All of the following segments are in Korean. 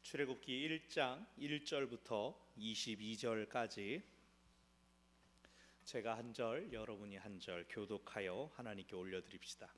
출애굽기 1장 1절부터 22절까지 제가 한 절, 여러분이 한 절 교독하여 하나님께 올려드립시다.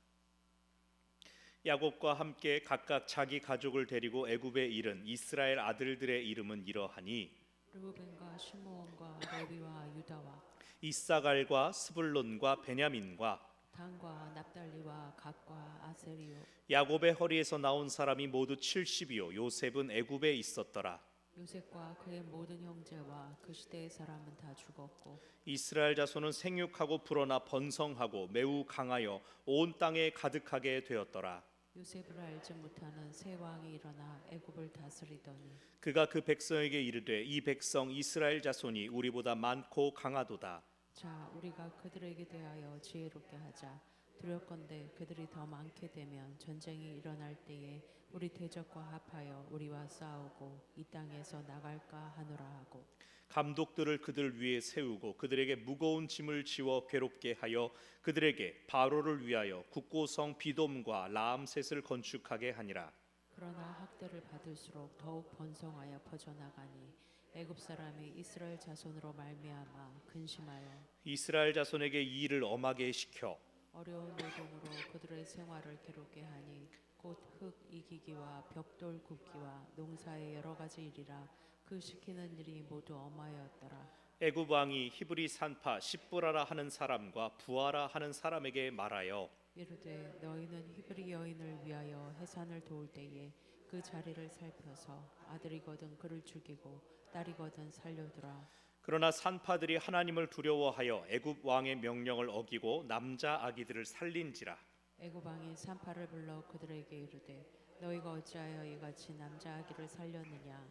야곱과 함께 각각 자기 가족을 데리고 애굽에 이른 이스라엘 아들들의 이름은 이러하니 르우벤과 시므온과 레위와 유다와 이사갈과 스불론과 베냐민과 단과 납달리와 갓과 아세리요 야곱의 허리에서 나온 사람이 모두 70이요 요셉은 애굽에 있었더라. 요셉과 그의 모든 형제와 그 시대의 사람은 다 죽었고 이스라엘 자손은 생육하고 불어나 번성하고 매우 강하여 온 땅에 가득하게 되었더라. 요셉을 알지 못하는 세 왕이 일어나 애굽을 다스리더니 그가 그 백성에게 이르되 이 백성 이스라엘 자손이 우리보다 많고 강하도다. 자 우리가 그들에게 대하여 지혜롭게 하자. 두렵건대 그들이 더 많게 되면 전쟁이 일어날 때에 우리 대적과 합하여 우리와 싸우고 이 땅에서 나갈까 하노라 하고 감독들을 그들 위에 세우고 그들에게 무거운 짐을 지워 괴롭게 하여 그들에게 바로를 위하여 국고성 비돔과 라암셋을 건축하게 하니라. 그러나 학대를 받을수록 더욱 번성하여 퍼져나가니 애굽 사람이 이스라엘 자손으로 말미암아 근심하여 이스라엘 자손에게 이 일을 엄하게 시켜 어려운 노동으로 그들의 생활을 괴롭게 하니 곧 흙 이기기와 벽돌 굽기와 농사의 여러 가지 일이라 그 시키는 일이 모두 엄하였더라. 애굽 왕이 히브리 산파 십부라라 하는 사람과 부하라 하는 사람에게 말하여 이르되 너희는 히브리 여인을 위하여 해산을 도울 때에 그 자리를 살펴서 아들이거든 그를 죽이고 딸이거든 살려두라. 그러나 산파들이 하나님을 두려워하여 애굽 왕의 명령을 어기고 남자 아기들을 살린지라. 애굽 왕이 산파를 불러 그들에게 이르되 너희가 어찌하여 이같이 남자 아기를 살렸느냐.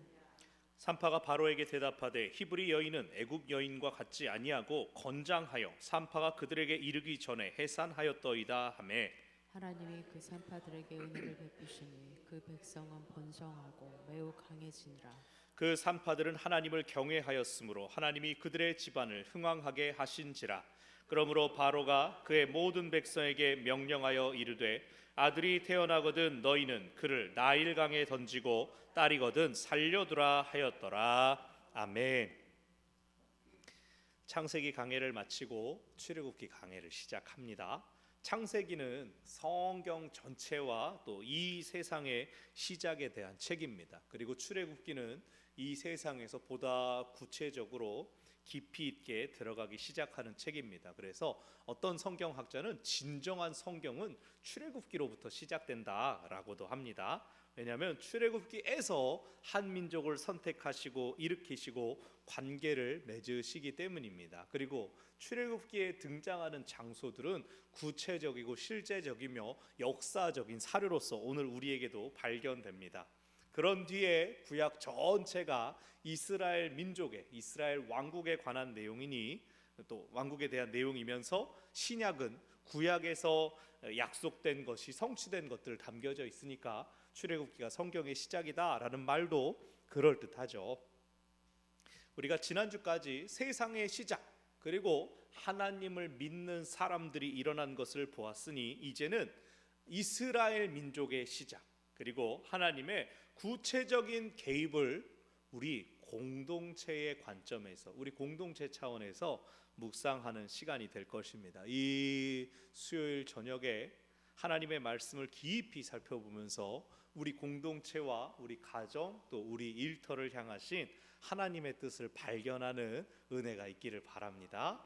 산파가 바로에게 대답하되 히브리 여인은 애굽 여인과 같지 아니하고 건장하여 산파가 그들에게 이르기 전에 해산하였더이다 하매 하나님이 그 산파들에게 은혜를 베푸시니 그 백성은 번성하고 매우 강해지니라. 그 산파들은 하나님을 경외하였으므로 하나님이 그들의 집안을 흥왕하게 하신지라. 그러므로 바로가 그의 모든 백성에게 명령하여 이르되 아들이 태어나거든 너희는 그를 나일강에 던지고 딸이거든 살려두라 하였더라. 아멘. 창세기 강해를 마치고 출애굽기 강해를 시작합니다. 창세기는 성경 전체와 또 이 세상의 시작에 대한 책입니다. 그리고 출애굽기는 이 세상에서 보다 구체적으로 깊이 있게 들어가기 시작하는 책입니다. 그래서 어떤 성경학자는 진정한 성경은 출애굽기로부터 시작된다라고도 합니다. 왜냐하면 출애굽기에서 한 민족을 선택하시고 일으키시고 관계를 맺으시기 때문입니다. 그리고 출애굽기에 등장하는 장소들은 구체적이고 실제적이며 역사적인 사료로서 오늘 우리에게도 발견됩니다. 그런 뒤에 구약 전체가 이스라엘 민족의 이스라엘 왕국에 관한 내용이니 또 왕국에 대한 내용이면서 신약은 구약에서 약속된 것이 성취된 것들 담겨져 있으니까 출애굽기가 성경의 시작이다라는 말도 그럴듯하죠. 우리가 지난주까지 세상의 시작 그리고 하나님을 믿는 사람들이 일어난 것을 보았으니 이제는 이스라엘 민족의 시작 그리고 하나님의 구체적인 개입을 우리 공동체의 관점에서 우리 공동체 차원에서 묵상하는 시간이 될 것입니다. 이 수요일 저녁에 하나님의 말씀을 깊이 살펴보면서 우리 공동체와 우리 가정 또 우리 일터를 향하신 하나님의 뜻을 발견하는 은혜가 있기를 바랍니다.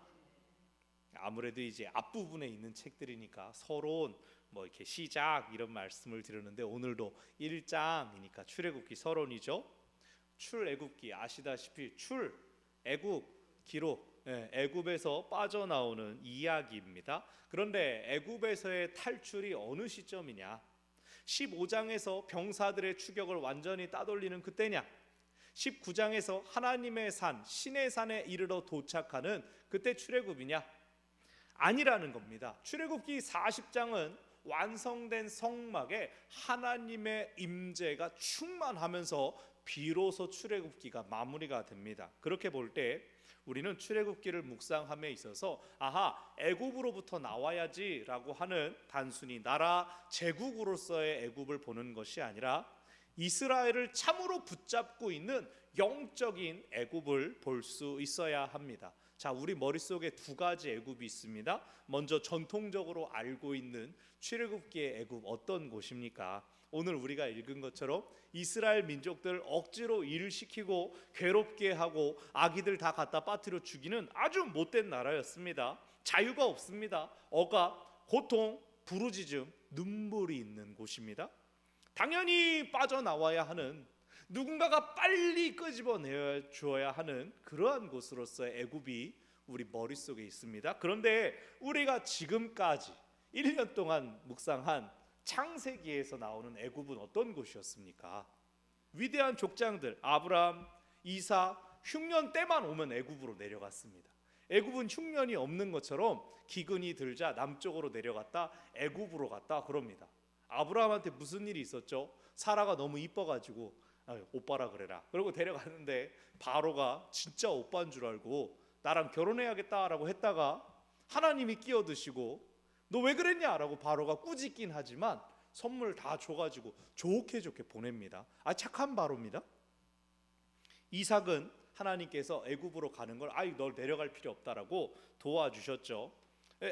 아무래도 이제 앞부분에 있는 책들이니까 서론 이렇게 시작 이런 말씀을 드렸는데 오늘도 1장이니까 출애굽기 서론이죠. 출애굽기 아시다시피 출애굽 기록 애굽에서 빠져나오는 이야기입니다. 그런데 애굽에서의 탈출이 어느 시점이냐? 15장에서 병사들의 추격을 완전히 따돌리는 그때냐? 19장에서 하나님의 산 신의 산에 이르러 도착하는 그때 출애굽이냐? 아니라는 겁니다. 출애굽기 40장은 완성된 성막에 하나님의 임재가 충만하면서 비로소 출애굽기가 마무리가 됩니다. 그렇게 볼 때 우리는 출애굽기를 묵상함에 있어서 애굽으로부터 나와야지라고 하는 단순히 나라 제국으로서의 애굽을 보는 것이 아니라 이스라엘을 참으로 붙잡고 있는 영적인 애굽을 볼 수 있어야 합니다. 자, 우리 머릿속에 두 가지 애굽이 있습니다. 먼저 전통적으로 알고 있는 출애굽기의 애굽 어떤 곳입니까? 오늘 우리가 읽은 것처럼 이스라엘 민족들 억지로 일을 시키고 괴롭게 하고 아기들 다 갖다 빠뜨려 죽이는 아주 못된 나라였습니다. 자유가 없습니다. 억압, 고통, 부르짖음, 눈물이 있는 곳입니다. 당연히 빠져나와야 하는, 누군가가 빨리 끄집어내 주어야 하는 그러한 곳으로서의 애굽이 우리 머릿속에 있습니다. 그런데 우리가 지금까지 1년 동안 묵상한 창세기에서 나오는 애굽은 어떤 곳이었습니까? 위대한 족장들 아브라함, 이삭, 흉년 때만 오면 애굽으로 내려갔습니다. 애굽은 흉년이 없는 것처럼 기근이 들자 남쪽으로 내려갔다 애굽으로 갔다 그럽니다. 아브라함한테 무슨 일이 있었죠? 사라가 너무 이뻐가지고 오빠라 그래라. 그리고 데려갔는데 바로가 진짜 오빠인 줄 알고 나랑 결혼해야겠다라고 했다가 하나님이 끼어드시고 너 왜 그랬냐라고 바로가 꾸짖긴 하지만 선물 다 줘가지고 좋게 보냅니다. 착한 바로입니다. 이삭은 하나님께서 애굽으로 가는 걸 널 내려갈 필요 없다라고 도와주셨죠.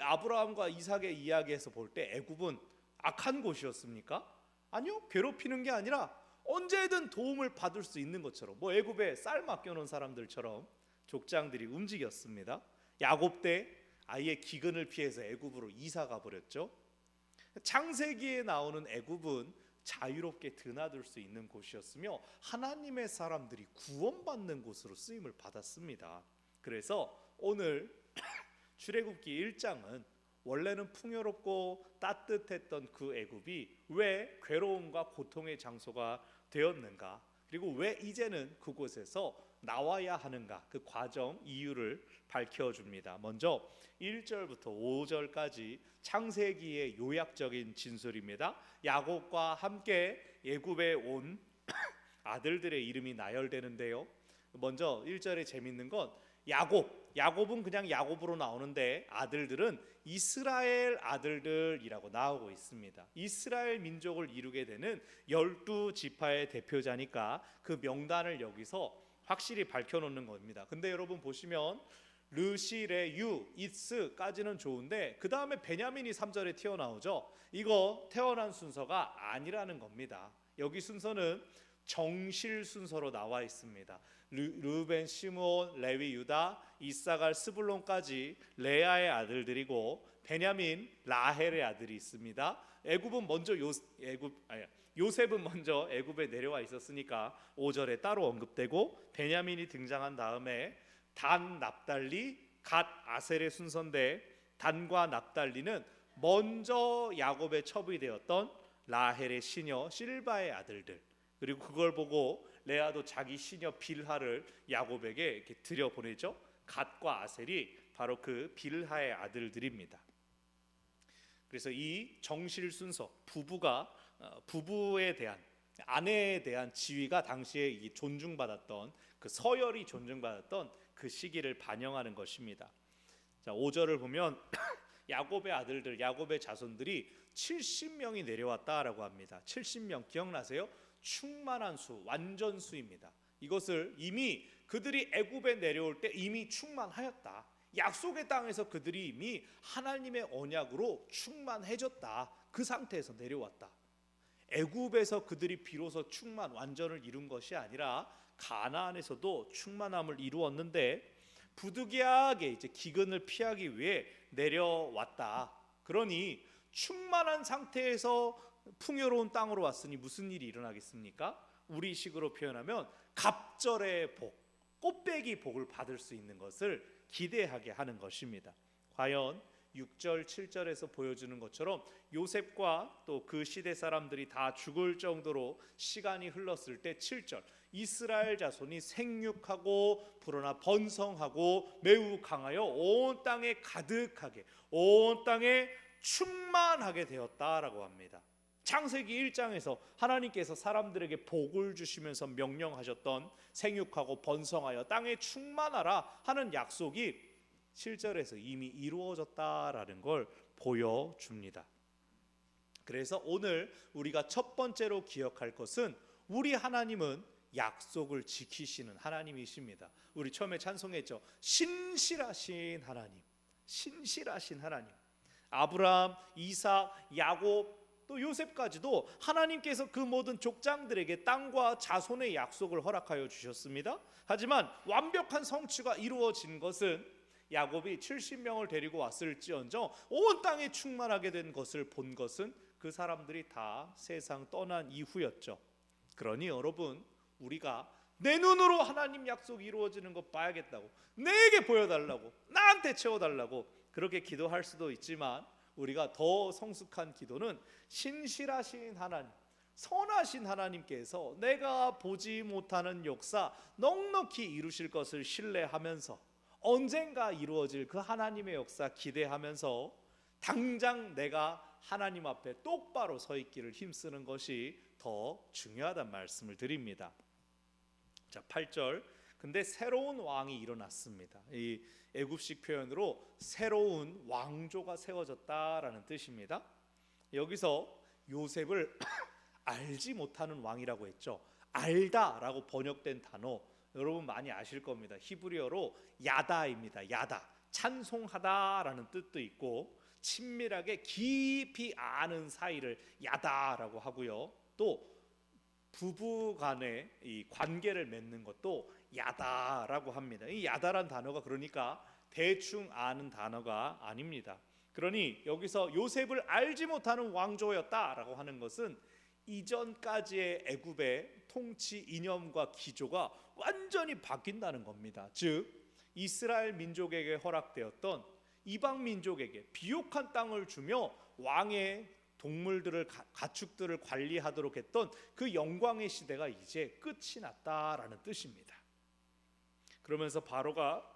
아브라함과 이삭의 이야기에서 볼 때 애굽은 악한 곳이었습니까? 아니요, 괴롭히는 게 아니라 언제든 도움을 받을 수 있는 것처럼, 애굽에 쌀 맡겨놓은 사람들처럼 족장들이 움직였습니다. 야곱 때 아예 기근을 피해서 애굽으로 이사 가버렸죠. 창세기에 나오는 애굽은 자유롭게 드나들 수 있는 곳이었으며 하나님의 사람들이 구원받는 곳으로 쓰임을 받았습니다. 그래서 오늘 출애굽기 1장은 원래는 풍요롭고 따뜻했던 그 애굽이 왜 괴로움과 고통의 장소가 되었는가, 그리고 왜 이제는 그곳에서 나와야 하는가, 그 과정 이유를 밝혀줍니다. 먼저 1절부터 5절까지 창세기의 요약적인 진술입니다. 야곱과 함께 애굽에 온 아들들의 이름이 나열되는데요. 먼저 1절에 재밌는 건 야곱은 그냥 야곱으로 나오는데 아들들은 이스라엘 아들들이라고 나오고 있습니다. 이스라엘 민족을 이루게 되는 12지파의 대표자니까 그 명단을 여기서 확실히 밝혀놓는 겁니다. 근데 여러분 보시면 르시, 레, 유, 이스까지는 좋은데 그 다음에 베냐민이 3절에 튀어나오죠. 이거 태어난 순서가 아니라는 겁니다. 여기 순서는 정실 순서로 나와 있습니다. 르벤, 시므온, 레위, 유다, 이사갈, 스불론까지 레아의 아들들이고 베냐민, 라헬의 아들이 있습니다. 애굽은 먼저 요셉은 먼저 애굽에 내려와 있었으니까 5절에 따로 언급되고 베냐민이 등장한 다음에 단, 납달리, 갓, 아셀의 순서인데 단과 납달리는 먼저 야곱의 첩이 되었던 라헬의 시녀 실바의 아들들, 그리고 그걸 보고 레아도 자기 시녀 빌하를 야곱에게 이렇게 들여보내죠. 갓과 아셀이 바로 그 빌하의 아들들입니다. 그래서 이 정실 순서, 부부에 대한, 아내에 대한 지위가 당시에 이 존중받았던, 그 서열이 존중받았던 그 시기를 반영하는 것입니다. 자, 5절을 보면 야곱의 아들들, 야곱의 자손들이 70명이 내려왔다라고 합니다. 70명 기억나세요? 충만한 수, 완전수입니다. 이것을 이미 그들이 애굽에 내려올 때 이미 충만하였다. 약속의 땅에서 그들이 이미 하나님의 언약으로 충만해졌다. 그 상태에서 내려왔다. 애굽에서 그들이 비로소 완전을 이룬 것이 아니라 가나안에서도 충만함을 이루었는데 부득이하게 이제 기근을 피하기 위해 내려왔다. 그러니 충만한 상태에서 풍요로운 땅으로 왔으니 무슨 일이 일어나겠습니까? 우리식으로 표현하면 갑절의 복, 꽃배기 복을 받을 수 있는 것을 기대하게 하는 것입니다. 과연 6절, 7절에서 보여주는 것처럼 요셉과 또 그 시대 사람들이 다 죽을 정도로 시간이 흘렀을 때 7절, 이스라엘 자손이 생육하고 불어나 번성하고 매우 강하여 온 땅에 가득하게, 온 땅에 충만하게 되었다라고 합니다. 창세기 1장에서 하나님께서 사람들에게 복을 주시면서 명령하셨던 생육하고 번성하여 땅에 충만하라 하는 약속이 7절에서 이미 이루어졌다라는 걸 보여줍니다. 그래서 오늘 우리가 첫 번째로 기억할 것은 우리 하나님은 약속을 지키시는 하나님이십니다. 우리 처음에 찬송했죠. 신실하신 하나님, 신실하신 하나님. 아브라함, 이삭, 야곱 또 요셉까지도 하나님께서 그 모든 족장들에게 땅과 자손의 약속을 허락하여 주셨습니다. 하지만 완벽한 성취가 이루어진 것은 야곱이 70명을 데리고 왔을지언정 온 땅에 충만하게 된 것을 본 것은 그 사람들이 다 세상 떠난 이후였죠. 그러니 여러분, 우리가 내 눈으로 하나님 약속이 이루어지는 것 봐야겠다고, 내게 보여달라고, 나한테 채워달라고 그렇게 기도할 수도 있지만, 우리가 더 성숙한 기도는 신실하신 하나님, 선하신 하나님께서 내가 보지 못하는 역사 넉넉히 이루실 것을 신뢰하면서 언젠가 이루어질 그 하나님의 역사 기대하면서 당장 내가 하나님 앞에 똑바로 서 있기를 힘쓰는 것이 더 중요하단 말씀을 드립니다. 자, 8절. 근데 새로운 왕이 일어났습니다. 이 애굽식 표현으로 새로운 왕조가 세워졌다라는 뜻입니다. 여기서 요셉을 알지 못하는 왕이라고 했죠. 알다라고 번역된 단어 여러분 많이 아실 겁니다. 히브리어로 야다입니다. 야다, 찬송하다라는 뜻도 있고 친밀하게 깊이 아는 사이를 야다라고 하고요. 또 부부 간의 이 관계를 맺는 것도 야다라고 합니다. 이 야다란 단어가 그러니까 대충 아는 단어가 아닙니다. 그러니 여기서 요셉을 알지 못하는 왕조였다라고 하는 것은 이전까지의 애굽의 통치 이념과 기조가 완전히 바뀐다는 겁니다. 즉 이스라엘 민족에게 허락되었던 이방 민족에게 비옥한 땅을 주며 왕의 동물들을 가축들을 관리하도록 했던 그 영광의 시대가 이제 끝이 났다라는 뜻입니다. 그러면서 바로가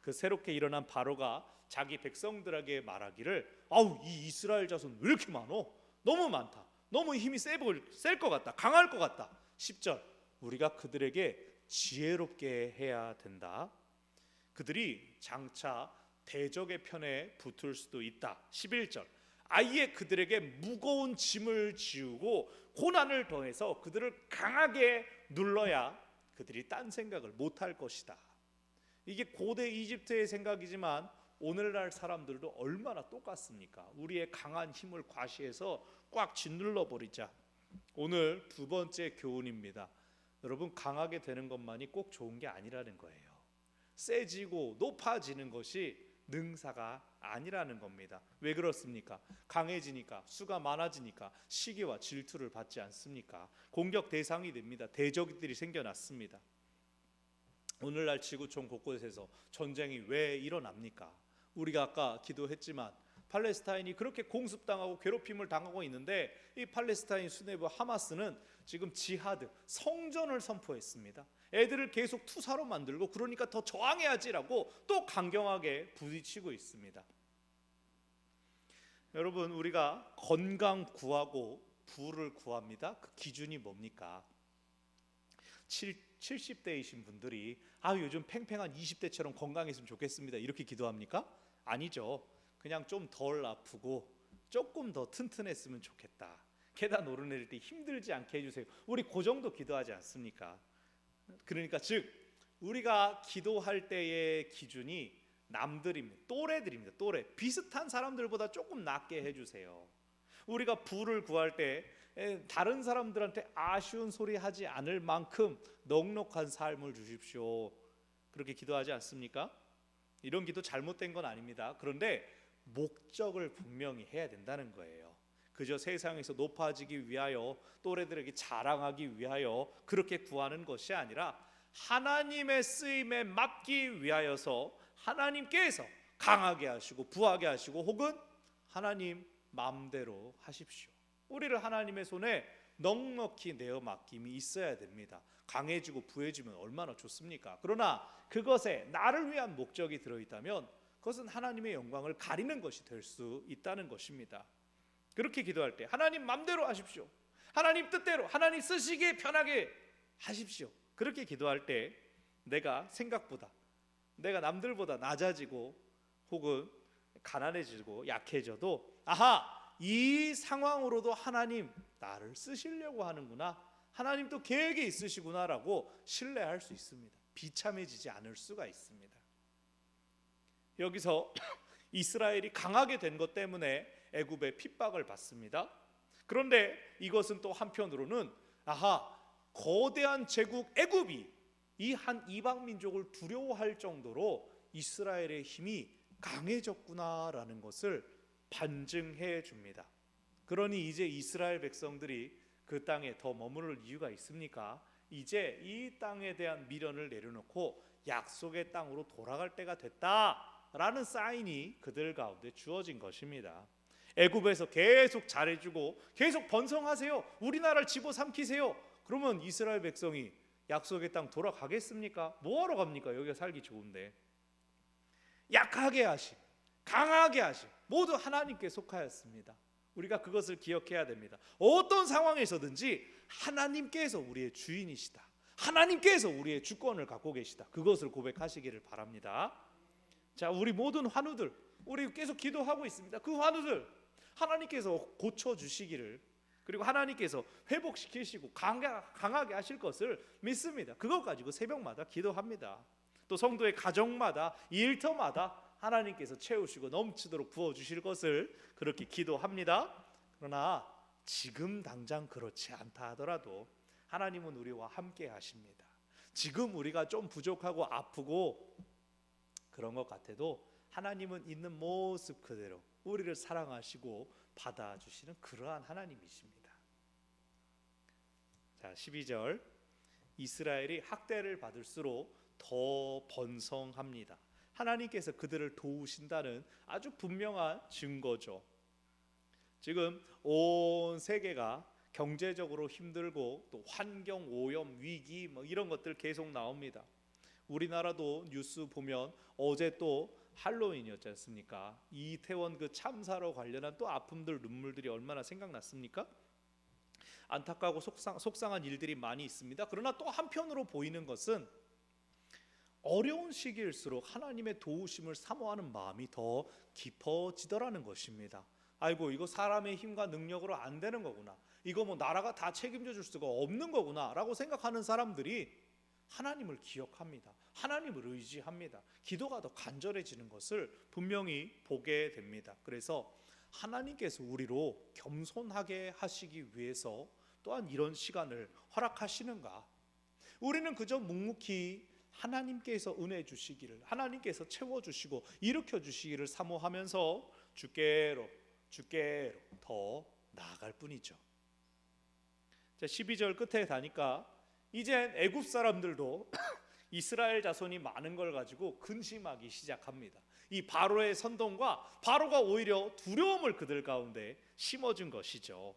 그 새롭게 일어난 바로가 자기 백성들에게 말하기를, 아우 이 이스라엘 자손 왜 이렇게 많어? 너무 많다. 너무 힘이 셀 것 같다. 강할 것 같다. 10절. 우리가 그들에게 지혜롭게 해야 된다. 그들이 장차 대적의 편에 붙을 수도 있다. 11절. 아예 그들에게 무거운 짐을 지우고 고난을 더해서 그들을 강하게 눌러야 그들이 딴 생각을 못할 것이다. 이게 고대 이집트의 생각이지만 오늘날 사람들도 얼마나 똑같습니까? 우리의 강한 힘을 과시해서 꽉 짓눌러 버리자. 오늘 두 번째 교훈입니다. 여러분, 강하게 되는 것만이 꼭 좋은 게 아니라는 거예요. 세지고 높아지는 것이 능사가 아니라는 겁니다. 왜 그렇습니까? 강해지니까, 수가 많아지니까 시기와 질투를 받지 않습니까? 공격 대상이 됩니다. 대적들이 생겨났습니다. 오늘날 지구촌 곳곳에서 전쟁이 왜 일어납니까? 우리가 아까 기도했지만 팔레스타인이 그렇게 공습당하고 괴롭힘을 당하고 있는데 이 팔레스타인 수뇌부 하마스는 지금 지하드, 성전을 선포했습니다. 애들을 계속 투사로 만들고 그러니까 더 저항해야지라고 또 강경하게 부딪히고 있습니다. 여러분, 우리가 건강 구하고 부를 구합니다. 그 기준이 뭡니까? 70대이신 분들이 요즘 팽팽한 20대처럼 건강했으면 좋겠습니다. 이렇게 기도합니까? 아니죠. 그냥 좀 덜 아프고 조금 더 튼튼했으면 좋겠다. 계단 오르내릴 때 힘들지 않게 해주세요. 우리 그 정도 기도하지 않습니까? 그러니까 즉 우리가 기도할 때의 기준이 남들입니다. 또래들입니다. 또래. 비슷한 사람들보다 조금 낫게 해주세요. 우리가 부를 구할 때 다른 사람들한테 아쉬운 소리 하지 않을 만큼 넉넉한 삶을 주십시오. 그렇게 기도하지 않습니까? 이런 기도 잘못된 건 아닙니다. 그런데 목적을 분명히 해야 된다는 거예요. 그저 세상에서 높아지기 위하여, 또래들에게 자랑하기 위하여 그렇게 구하는 것이 아니라 하나님의 쓰임에 맡기 위하여서 하나님께서 강하게 하시고 부하게 하시고 혹은 하나님 마음대로 하십시오. 우리를 하나님의 손에 넉넉히 내어 맡김이 있어야 됩니다. 강해지고 부해지면 얼마나 좋습니까? 그러나 그것에 나를 위한 목적이 들어있다면 그것은 하나님의 영광을 가리는 것이 될 수 있다는 것입니다. 그렇게 기도할 때 하나님 마음대로 하십시오. 하나님 뜻대로, 하나님 쓰시기에 편하게 하십시오. 그렇게 기도할 때 내가 생각보다, 내가 남들보다 낮아지고 혹은 가난해지고 약해져도 이 상황으로도 하나님 나를 쓰시려고 하는구나, 하나님도 계획이 있으시구나라고 신뢰할 수 있습니다. 비참해지지 않을 수가 있습니다. 여기서 이스라엘이 강하게 된 것 때문에 애굽의 핍박을 받습니다. 그런데 이것은 또 한편으로는 거대한 제국 애굽이 이 한 이방 민족을 두려워할 정도로 이스라엘의 힘이 강해졌구나라는 것을 반증해 줍니다. 그러니 이제 이스라엘 백성들이 그 땅에 더 머무를 이유가 있습니까? 이제 이 땅에 대한 미련을 내려놓고 약속의 땅으로 돌아갈 때가 됐다라는 사인이 그들 가운데 주어진 것입니다. 애굽에서 계속 잘해주고 계속 번성하세요. 우리나라를 집어삼키세요. 그러면 이스라엘 백성이 약속의 땅 돌아가겠습니까? 뭐하러 갑니까? 여기가 살기 좋은데. 약하게 하심, 강하게 하심 모두 하나님께 속하였습니다. 우리가 그것을 기억해야 됩니다. 어떤 상황에서든지 하나님께서 우리의 주인이시다, 하나님께서 우리의 주권을 갖고 계시다, 그것을 고백하시기를 바랍니다. 자, 우리 모든 환우들, 우리 계속 기도하고 있습니다. 그 환우들 하나님께서 고쳐주시기를, 그리고 하나님께서 회복시키시고 강하게 하실 것을 믿습니다. 그것 가지고 새벽마다 기도합니다. 또 성도의 가정마다, 일터마다 하나님께서 채우시고 넘치도록 부어주실 것을 그렇게 기도합니다. 그러나 지금 당장 그렇지 않다 하더라도 하나님은 우리와 함께 하십니다. 지금 우리가 좀 부족하고 아프고 그런 것 같아도 하나님은 있는 모습 그대로 우리를 사랑하시고 받아주시는 그러한 하나님이십니다. 자, 12절, 이스라엘이 학대를 받을수록 더 번성합니다. 하나님께서 그들을 도우신다는 아주 분명한 증거죠. 지금 온 세계가 경제적으로 힘들고 또 환경 오염, 위기 이런 것들 계속 나옵니다. 우리나라도 뉴스 보면 어제 또 할로윈이었지 않습니까? 이태원 그 참사로 관련한 또 아픔들, 눈물들이 얼마나 생각났습니까? 안타까고 속상한 일들이 많이 있습니다. 그러나 또 한편으로 보이는 것은 어려운 시기일수록 하나님의 도우심을 사모하는 마음이 더 깊어지더라는 것입니다. 아이고, 이거 사람의 힘과 능력으로 안 되는 거구나, 이거 뭐 나라가 다 책임져 줄 수가 없는 거구나 라고 생각하는 사람들이 하나님을 기억합니다. 하나님을 의지합니다. 기도가 더 간절해지는 것을 분명히 보게 됩니다. 그래서 하나님께서 우리로 겸손하게 하시기 위해서 또한 이런 시간을 허락하시는가? 우리는 그저 묵묵히 하나님께서 은혜 주시기를, 하나님께서 채워주시고 일으켜주시기를 사모하면서 주께로 더 나아갈 뿐이죠. 자, 12절 끝에 가니까 이젠 애굽 사람들도 이스라엘 자손이 많은 걸 가지고 근심하기 시작합니다. 이 바로의 선동과 바로가 오히려 두려움을 그들 가운데 심어준 것이죠.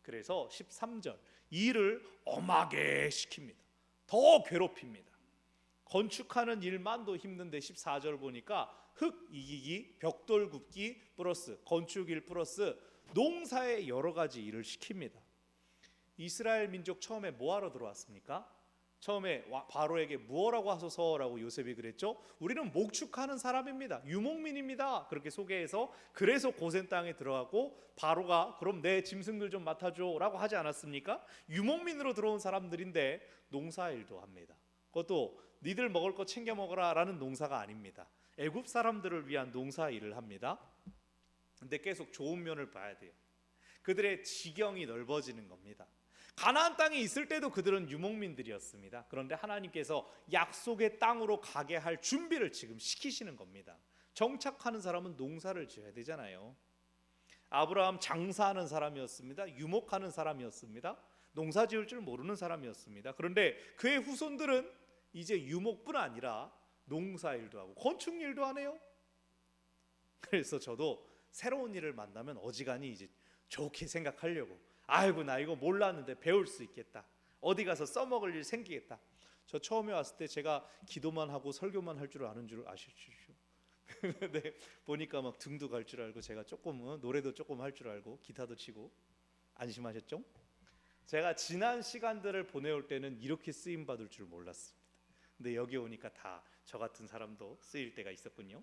그래서 13절, 일을 엄하게 시킵니다. 더 괴롭힙니다. 건축하는 일만도 힘든데 14절 보니까 흙 이기기, 벽돌 굽기 플러스 건축 일 플러스 농사의 여러 가지 일을 시킵니다. 이스라엘 민족 처음에 뭐하러 들어왔습니까? 처음에 바로에게 무엇라고 하소서라고 요셉이 그랬죠. 우리는 목축하는 사람입니다, 유목민입니다, 그렇게 소개해서 그래서 고센 땅에 들어가고 바로가 그럼 내 짐승들 좀 맡아줘 라고 하지 않았습니까? 유목민으로 들어온 사람들인데 농사일도 합니다. 그것도 니들 먹을 거 챙겨 먹어라 라는 농사가 아닙니다. 애굽 사람들을 위한 농사일을 합니다. 근데 계속 좋은 면을 봐야 돼요. 그들의 지경이 넓어지는 겁니다. 가나안 땅에 있을 때도 그들은 유목민들이었습니다. 그런데 하나님께서 약속의 땅으로 가게 할 준비를 지금 시키시는 겁니다. 정착하는 사람은 농사를 지어야 되잖아요. 아브라함 장사하는 사람이었습니다. 유목하는 사람이었습니다. 농사 지을 줄 모르는 사람이었습니다. 그런데 그의 후손들은 이제 유목뿐 아니라 농사일도 하고 건축일도 하네요. 그래서 저도 새로운 일을 만나면 어지간히 이제 좋게 생각하려고, 아이고 나 이거 몰랐는데 배울 수 있겠다, 어디 가서 써먹을 일 생기겠다. 저 처음에 왔을 때 제가 기도만 하고 설교만 할 줄 아는 줄 아시죠? 근데 보니까 막 등도 갈 줄 알고, 제가 조금 노래도 조금 할 줄 알고 기타도 치고. 안심하셨죠? 제가 지난 시간들을 보내올 때는 이렇게 쓰임 받을 줄 몰랐습니다. 근데 여기 오니까 다 저 같은 사람도 쓰일 때가 있었군요.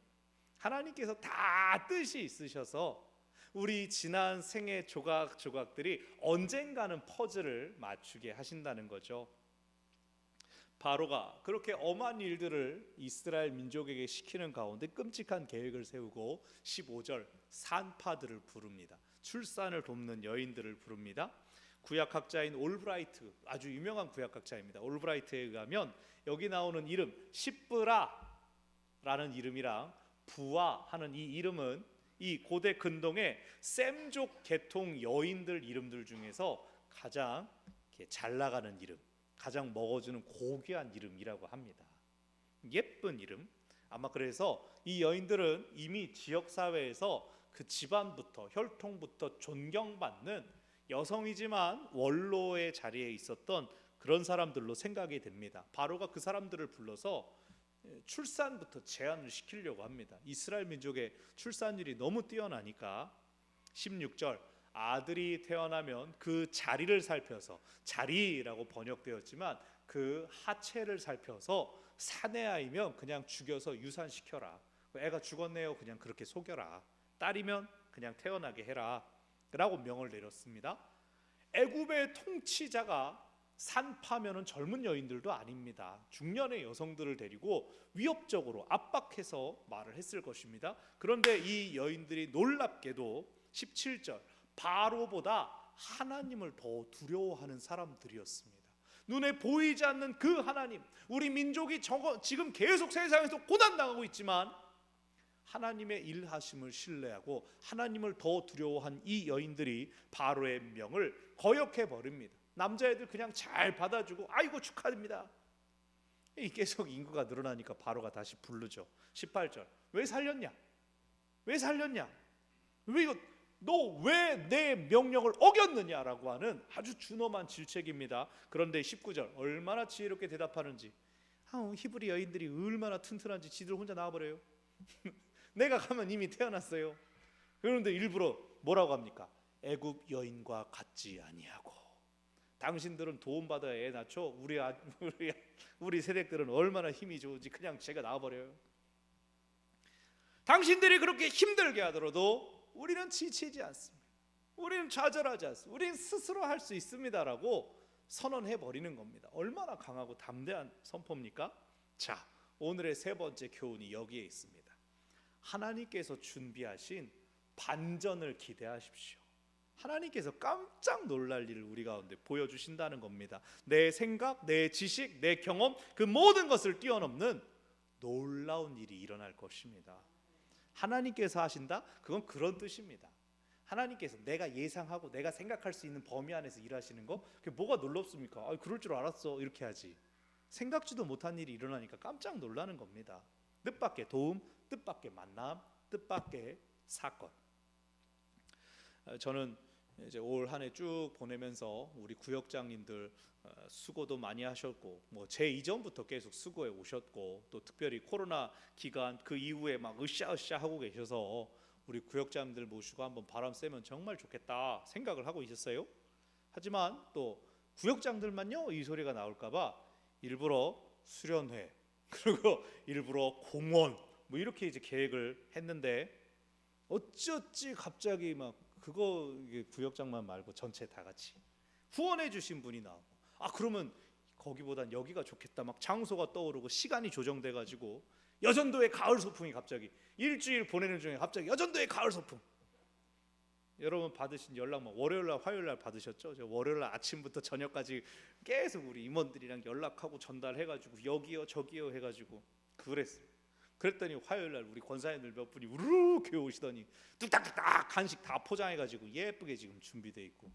하나님께서 다 뜻이 있으셔서 우리 지난 생애 조각조각들이 언젠가는 퍼즐을 맞추게 하신다는 거죠. 바로가 그렇게 엄한 일들을 이스라엘 민족에게 시키는 가운데 끔찍한 계획을 세우고 15절 산파들을 부릅니다. 출산을 돕는 여인들을 부릅니다. 구약학자인 올브라이트, 아주 유명한 구약학자입니다. 올브라이트에 의하면 여기 나오는 이름 시브라라는 이름이랑 부아 하는 이 이름은 이 고대 근동의 셈족 계통 여인들 이름들 중에서 가장 잘 나가는 이름, 가장 먹어주는 고귀한 이름이라고 합니다. 예쁜 이름. 아마 그래서 이 여인들은 이미 지역 사회에서 그 집안부터 혈통부터 존경받는 여성이지만 원로의 자리에 있었던 그런 사람들로 생각이 됩니다. 바로가 그 사람들을 불러서 출산부터 제한을 시키려고 합니다. 이스라엘 민족의 출산율이 너무 뛰어나니까 16절 아들이 태어나면 그 자리를 살펴서, 자리라고 번역되었지만 그 하체를 살펴서 사내아이면 그냥 죽여서 유산시켜라. 애가 죽었네요. 그냥 그렇게 속여라. 딸이면 그냥 태어나게 해라 라고 명을 내렸습니다. 애굽의 통치자가 산파면은 젊은 여인들도 아닙니다. 중년의 여성들을 데리고 위협적으로 압박해서 말을 했을 것입니다. 그런데 이 여인들이 놀랍게도 17절 바로보다 하나님을 더 두려워하는 사람들이었습니다. 눈에 보이지 않는 그 하나님, 우리 민족이 지금 계속 세상에서 고난당하고 있지만 하나님의 일하심을 신뢰하고 하나님을 더 두려워한 이 여인들이 바로의 명을 거역해 버립니다. 남자애들 그냥 잘 받아주고 아이고 축하드립니다. 계속 인구가 늘어나니까 바로가 다시 부르죠. 18절 왜 살렸냐? 왜 살렸냐? 왜 이거 너 왜 내 명령을 어겼느냐라고 하는 아주 준엄한 질책입니다. 그런데 19절 얼마나 지혜롭게 대답하는지. 히브리 여인들이 얼마나 튼튼한지 지들 혼자 나와버려요. 내가 가면 이미 태어났어요. 그런데 일부러 뭐라고 합니까? 애굽 여인과 같지 아니하고. 당신들은 도움받아야 애 낳죠. 우리 세댁들은 얼마나 힘이 좋은지 그냥 제가 나와버려요. 당신들이 그렇게 힘들게 하더라도 우리는 지치지 않습니다. 우리는 좌절하지 않습니다. 우리는 스스로 할 수 있습니다라고 선언해 버리는 겁니다. 얼마나 강하고 담대한 선포입니까? 자, 오늘의 세 번째 교훈이 여기에 있습니다. 하나님께서 준비하신 반전을 기대하십시오. 하나님께서 깜짝 놀랄 일을 우리 가운데 보여주신다는 겁니다. 내 생각, 내 지식, 내 경험 그 모든 것을 뛰어넘는 놀라운 일이 일어날 것입니다. 하나님께서 하신다? 그건 그런 뜻입니다. 하나님께서 내가 예상하고 내가 생각할 수 있는 범위 안에서 일하시는 거 그게 뭐가 놀랍습니까? 그럴 줄 알았어 이렇게 하지. 생각지도 못한 일이 일어나니까 깜짝 놀라는 겁니다. 뜻밖의 도움, 뜻밖의 만남, 뜻밖의 사건. 저는 이제 올 한 해 쭉 보내면서 우리 구역장님들 수고도 많이 하셨고 제 이전부터 계속 수고해 오셨고 또 특별히 코로나 기간 그 이후에 막 으쌰으쌰 하고 계셔서 우리 구역장님들 모시고 한번 바람 쐬면 정말 좋겠다 생각을 하고 있었어요. 하지만 또 구역장들만요 이 소리가 나올까봐 일부러 수련회 그리고 일부러 공원 이렇게 이제 계획을 했는데 어찌어찌 갑자기 막 그거 구역장만 말고 전체 다 같이 후원해 주신 분이 나오고 그러면 거기보단 여기가 좋겠다 막 장소가 떠오르고 시간이 조정돼 가지고 여전도의 가을 소풍이 갑자기 일주일 보내는 중에 갑자기 여전도의 가을 소풍. 여러분 받으신 연락 월요일날 화요일날 받으셨죠? 저 월요일날 아침부터 저녁까지 계속 우리 임원들이랑 연락하고 전달해가지고 여기요 저기요 해가지고 그랬어요. 그랬더니 화요일날 우리 권사님들 몇 분이 우르르 교회 오시더니 뚝딱뚝딱 간식 다 포장해가지고 예쁘게 지금 준비돼 있고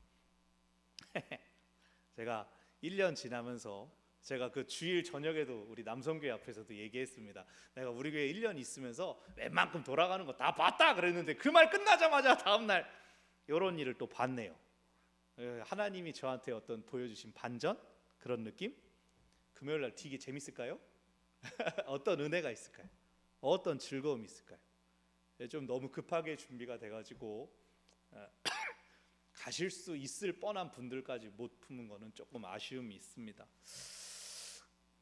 제가 1년 지나면서 제가 그 주일 저녁에도 우리 남성교회 앞에서도 얘기했습니다. 내가 우리 교회 1년 있으면서 웬만큼 돌아가는 거 다 봤다 그랬는데 그 말 끝나자마자 다음날 이런 일을 또 봤네요. 하나님이 저한테 어떤 보여주신 반전 그런 느낌? 금요일날 되게 재밌을까요? 어떤 은혜가 있을까요? 어떤 즐거움이 있을까요? 좀 너무 급하게 준비가 돼가지고 가실 수 있을 뻔한 분들까지 못 품은 거는 조금 아쉬움이 있습니다.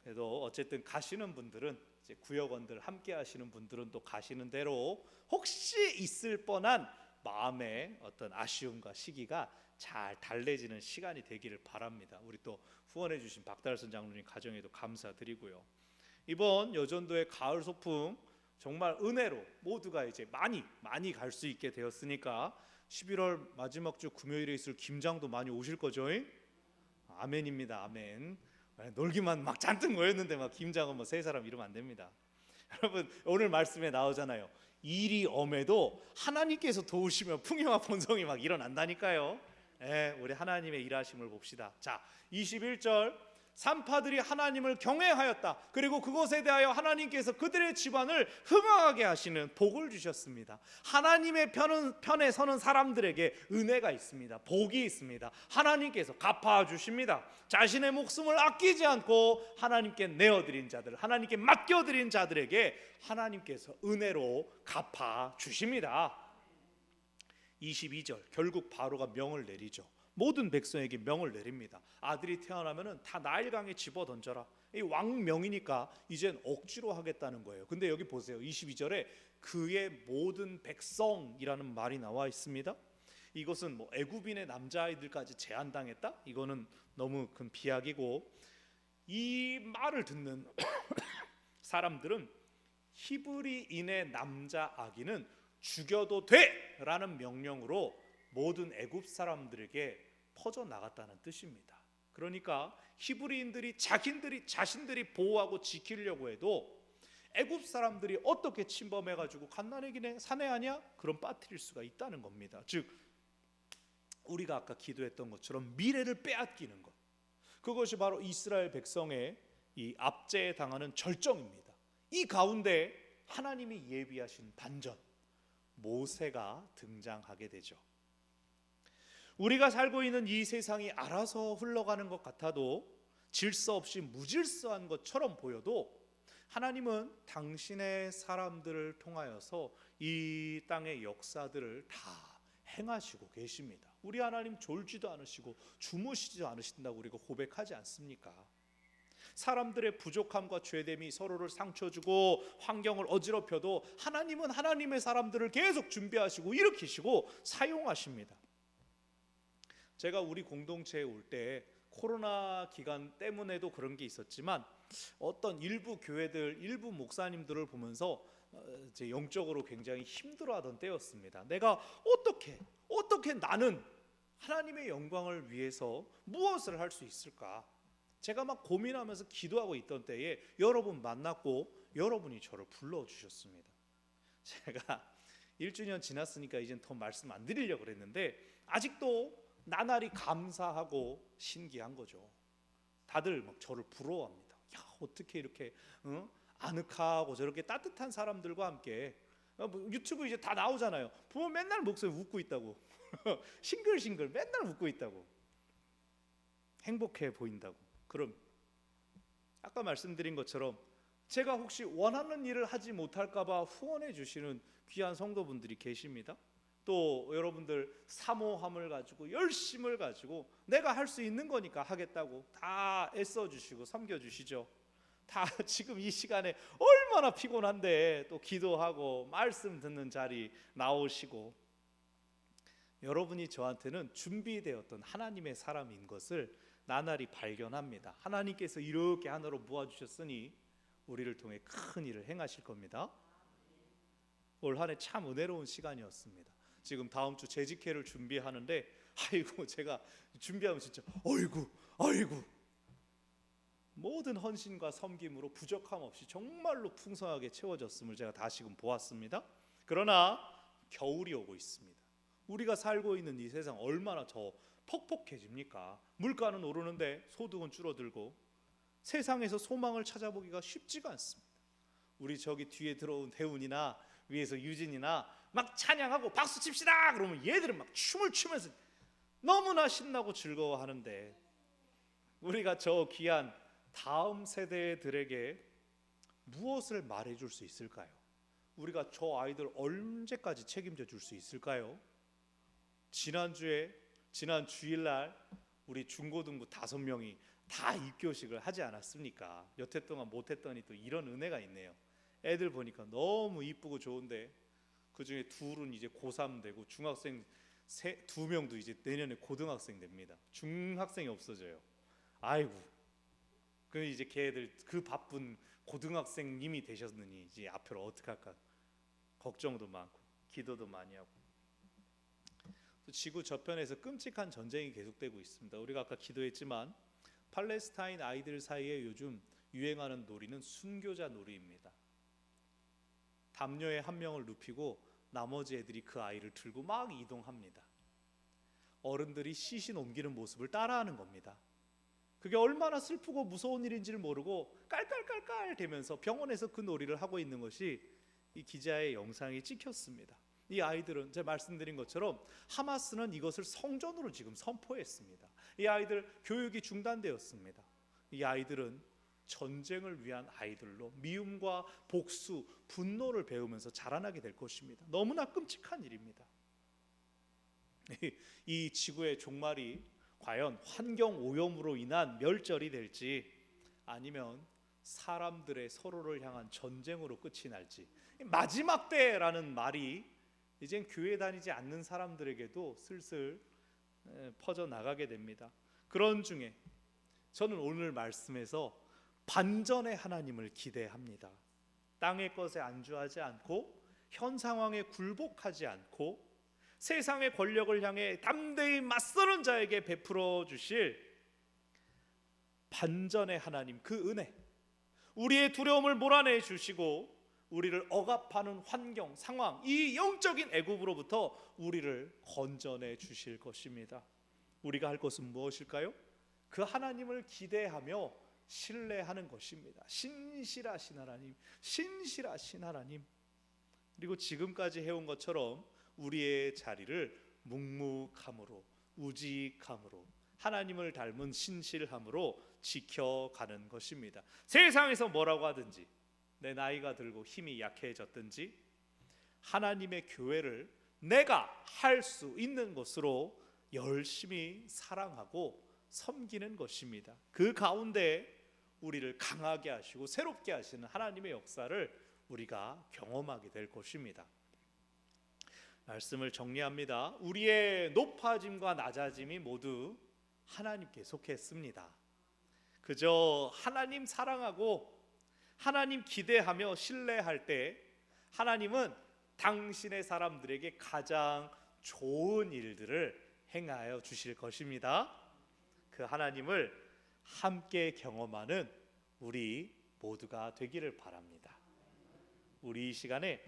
그래도 어쨌든 가시는 분들은 이제 구역원들 함께 하시는 분들은 또 가시는 대로 혹시 있을 뻔한 마음의 어떤 아쉬움과 시기가 잘 달래지는 시간이 되기를 바랍니다. 우리 또 후원해 주신 박달선 장로님 가정에도 감사드리고요. 이번 여전도의 가을 소풍 정말 은혜로 모두가 이제 많이 갈 수 있게 되었으니까 11월 마지막 주 금요일에 있을 김장도 많이 오실 거죠? 아멘입니다. 아멘. 놀기만 막 잔뜩 모였는데 막 김장은 뭐 세 사람 이러면 안 됩니다. 여러분 오늘 말씀에 나오잖아요. 일이 엄해도 하나님께서 도우시면 풍요와 번성이 막 일어난다니까요. 우리 하나님의 일하심을 봅시다. 자, 21절 산파들이 하나님을 경외하였다. 그리고 그것에 대하여 하나님께서 그들의 집안을 흥황하게 하시는 복을 주셨습니다. 하나님의 편에 서는 사람들에게 은혜가 있습니다. 복이 있습니다. 하나님께서 갚아주십니다. 자신의 목숨을 아끼지 않고 하나님께 내어드린 자들, 하나님께 맡겨드린 자들에게 하나님께서 은혜로 갚아주십니다. 22절 결국 바로가 명을 내리죠. 모든 백성에게 명을 내립니다. 아들이 태어나면은 다 나일강에 집어 던져라. 이 왕명이니까 이젠 억지로 하겠다는 거예요. 근데 여기 보세요. 22절에 그의 모든 백성이라는 말이 나와 있습니다. 이것은 뭐 애굽인의 남자아이들까지 제한당했다? 이거는 너무 큰 비약이고, 이 말을 듣는 사람들은 히브리인의 남자 아기는 죽여도 돼라는 명령으로 모든 애굽 사람들에게 퍼져 나갔다는 뜻입니다. 그러니까 히브리인들이 자신들이 보호하고 지키려고 해도 애굽 사람들이 어떻게 침범해 가지고 갓난아기네 사내하냐? 그럼 빠뜨릴 수가 있다는 겁니다. 즉 우리가 아까 기도했던 것처럼 미래를 빼앗기는 것, 그것이 바로 이스라엘 백성의 이 압제에 당하는 절정입니다. 이 가운데 하나님이 예비하신 반전 모세가 등장하게 되죠. 우리가 살고 있는 이 세상이 알아서 흘러가는 것 같아도 질서 없이 무질서한 것처럼 보여도 하나님은 당신의 사람들을 통하여서 이 땅의 역사들을 다 행하시고 계십니다. 우리 하나님 졸지도 않으시고 주무시지도 않으신다고 우리가 고백하지 않습니까? 사람들의 부족함과 죄됨이 서로를 상처주고 환경을 어지럽혀도 하나님은 하나님의 사람들을 계속 준비하시고 일으키시고 사용하십니다. 제가 우리 공동체에 올 때 코로나 기간 때문에도 그런 게 있었지만 어떤 일부 교회들, 일부 목사님들을 보면서 제 영적으로 굉장히 힘들어하던 때였습니다. 내가 어떻게 나는 하나님의 영광을 위해서 무엇을 할 수 있을까? 제가 막 고민하면서 기도하고 있던 때에 여러분 만났고 여러분이 저를 불러주셨습니다. 제가 1주년 지났으니까 이젠 더 말씀 안 드리려고 그랬는데 아직도 나날이 감사하고 신기한 거죠. 다들 막 저를 부러워합니다. 야, 어떻게 이렇게 아늑하고 저렇게 따뜻한 사람들과 함께 유튜브 이제 다 나오잖아요. 보면 맨날 목소리 웃고 있다고 싱글싱글 맨날 웃고 있다고 행복해 보인다고. 그럼 아까 말씀드린 것처럼 제가 혹시 원하는 일을 하지 못할까 봐 후원해 주시는 귀한 성도분들이 계십니다. 또 여러분들 사모함을 가지고 열심을 가지고 내가 할 수 있는 거니까 하겠다고 다 애써 주시고 섬겨 주시죠. 다 지금 이 시간에 얼마나 피곤한데 또 기도하고 말씀 듣는 자리 나오시고, 여러분이 저한테는 준비되었던 하나님의 사람인 것을 나날이 발견합니다. 하나님께서 이렇게 하나로 모아주셨으니 우리를 통해 큰 일을 행하실 겁니다. 올 한 해 참 은혜로운 시간이었습니다. 지금 다음 주 재직회를 준비하는데 아이고 제가 준비하면 진짜 아이고 모든 헌신과 섬김으로 부족함 없이 정말로 풍성하게 채워졌음을 제가 다시금 보았습니다. 그러나 겨울이 오고 있습니다. 우리가 살고 있는 이 세상 얼마나 더 퍽퍽해집니까? 물가는 오르는데 소득은 줄어들고 세상에서 소망을 찾아보기가 쉽지가 않습니다. 우리 저기 뒤에 들어온 대훈이나 위에서 유진이나 막 찬양하고 박수 칩시다 그러면 얘들은 막 춤을 추면서 너무나 신나고 즐거워하는데 우리가 저 귀한 다음 세대들에게 무엇을 말해줄 수 있을까요? 우리가 저 아이들 언제까지 책임져 줄 수 있을까요? 지난 주일날 우리 중고등부 5명이 다 입교식을 하지 않았습니까? 여태 동안 못했더니 또 이런 은혜가 있네요. 애들 보니까 너무 이쁘고 좋은데 그 중에 둘은 이제 고3 되고 중학생 두 명도 이제 내년에 고등학생 됩니다. 중학생이 없어져요. 아이고, 그 이제 걔들 그 바쁜 고등학생님이 되셨느니 이제 앞으로 어떻게 할까 걱정도 많고 기도도 많이 하고. 지구 저편에서 끔찍한 전쟁이 계속되고 있습니다. 우리가 아까 기도했지만 팔레스타인 아이들 사이에 요즘 유행하는 놀이는 순교자 놀이입니다. 담요에 한 명을 눕히고 나머지 애들이 그 아이를 들고 막 이동합니다. 어른들이 시신 옮기는 모습을 따라하는 겁니다. 그게 얼마나 슬프고 무서운 일인지를 모르고 깔깔깔깔 대면서 병원에서 그 놀이를 하고 있는 것이 이 기자의 영상이 찍혔습니다. 이 아이들은 제가 말씀드린 것처럼 하마스는 이것을 성전으로 지금 선포했습니다. 이 아이들 교육이 중단되었습니다. 이 아이들은 전쟁을 위한 아이들로 미움과 복수, 분노를 배우면서 자라나게 될 것입니다. 너무나 끔찍한 일입니다. 이 지구의 종말이 과연 환경 오염으로 인한 멸절이 될지 아니면 사람들의 서로를 향한 전쟁으로 끝이 날지. 마지막 때라는 말이 이젠 교회 다니지 않는 사람들에게도 슬슬 퍼져나가게 됩니다. 그런 중에 저는 오늘 말씀에서 반전의 하나님을 기대합니다. 땅의 것에 안주하지 않고 현 상황에 굴복하지 않고 세상의 권력을 향해 담대히 맞서는 자에게 베풀어 주실 반전의 하나님, 그 은혜, 우리의 두려움을 몰아내 주시고 우리를 억압하는 환경, 상황, 이 영적인 애굽으로부터 우리를 건져내 주실 것입니다. 우리가 할 것은 무엇일까요? 그 하나님을 기대하며 신뢰하는 것입니다. 신실하신 하나님, 신실하신 하나님. 그리고 지금까지 해온 것처럼 우리의 자리를 묵묵함으로, 우직함으로, 하나님을 닮은 신실함으로 지켜가는 것입니다. 세상에서 뭐라고 하든지, 내 나이가 들고 힘이 약해졌든지 하나님의 교회를 내가 할 수 있는 것으로 열심히 사랑하고 섬기는 것입니다. 그 가운데 우리를 강하게 하시고 새롭게 하시는 하나님의 역사를 우리가 경험하게 될 것입니다. 말씀을 정리합니다. 우리의 높아짐과 낮아짐이 모두 하나님께 속했습니다. 그저 하나님 사랑하고 하나님 기대하며 신뢰할 때 하나님은 당신의 사람들에게 가장 좋은 일들을 행하여 주실 것입니다. 그 하나님을 함께 경험하는 우리 모두가 되기를 바랍니다. 우리 이 시간에